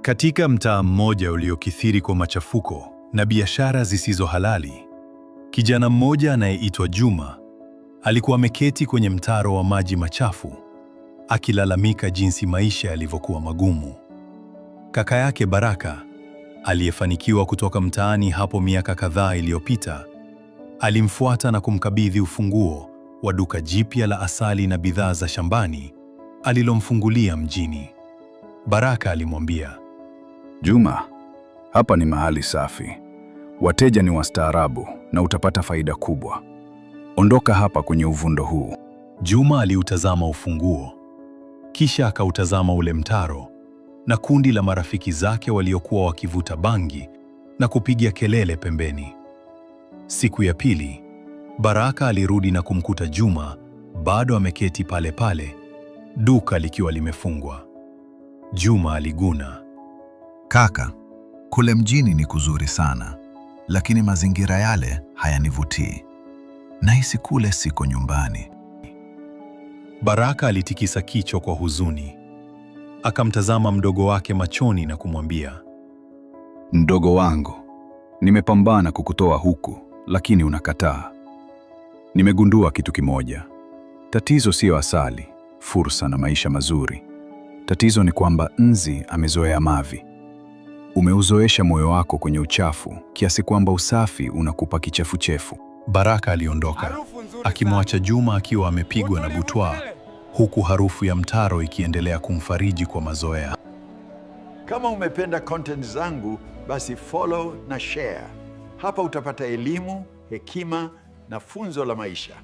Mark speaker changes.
Speaker 1: Katika mtaa mmoja uliokithiri kwa machafuko na biashara zisizo halali, kijana mmoja anayeitwa Juma alikuwa ameketi kwenye mtaro wa maji machafu, akilalamika jinsi maisha yalivyokuwa magumu. Kaka yake Baraka, aliyefanikiwa kutoka mtaani hapo miaka kadhaa iliyopita, alimfuata na kumkabidhi ufunguo wa duka jipya la asali na bidhaa za shambani alilomfungulia mjini. Baraka alimwambia,
Speaker 2: Juma, hapa ni mahali safi, wateja ni wastaarabu na utapata faida kubwa. Ondoka hapa kwenye uvundo huu.
Speaker 1: Juma aliutazama ufunguo, kisha akautazama ule mtaro na kundi la marafiki zake waliokuwa wakivuta bangi na kupiga kelele pembeni. Siku ya pili, Baraka alirudi na kumkuta Juma bado ameketi pale pale, duka likiwa limefungwa. Juma aliguna,
Speaker 3: Kaka, kule mjini ni kuzuri sana, lakini mazingira yale hayanivutii. Nahisi kule siko nyumbani.
Speaker 1: Baraka alitikisa kichwa kwa huzuni. Akamtazama mdogo wake machoni na kumwambia,
Speaker 2: Mdogo wangu, nimepambana kukutoa huku, lakini unakataa. Nimegundua kitu kimoja. Tatizo sio asali, fursa na maisha mazuri. Tatizo ni kwamba nzi amezoea mavi. Umeuzoesha moyo wako kwenye uchafu kiasi kwamba usafi unakupa kichefuchefu.
Speaker 1: Baraka aliondoka, akimwacha Juma akiwa amepigwa na butwaa, huku harufu ya mtaro ikiendelea kumfariji kwa mazoea.
Speaker 4: Kama umependa content zangu, basi follow na share. Hapa utapata elimu, hekima na funzo la maisha.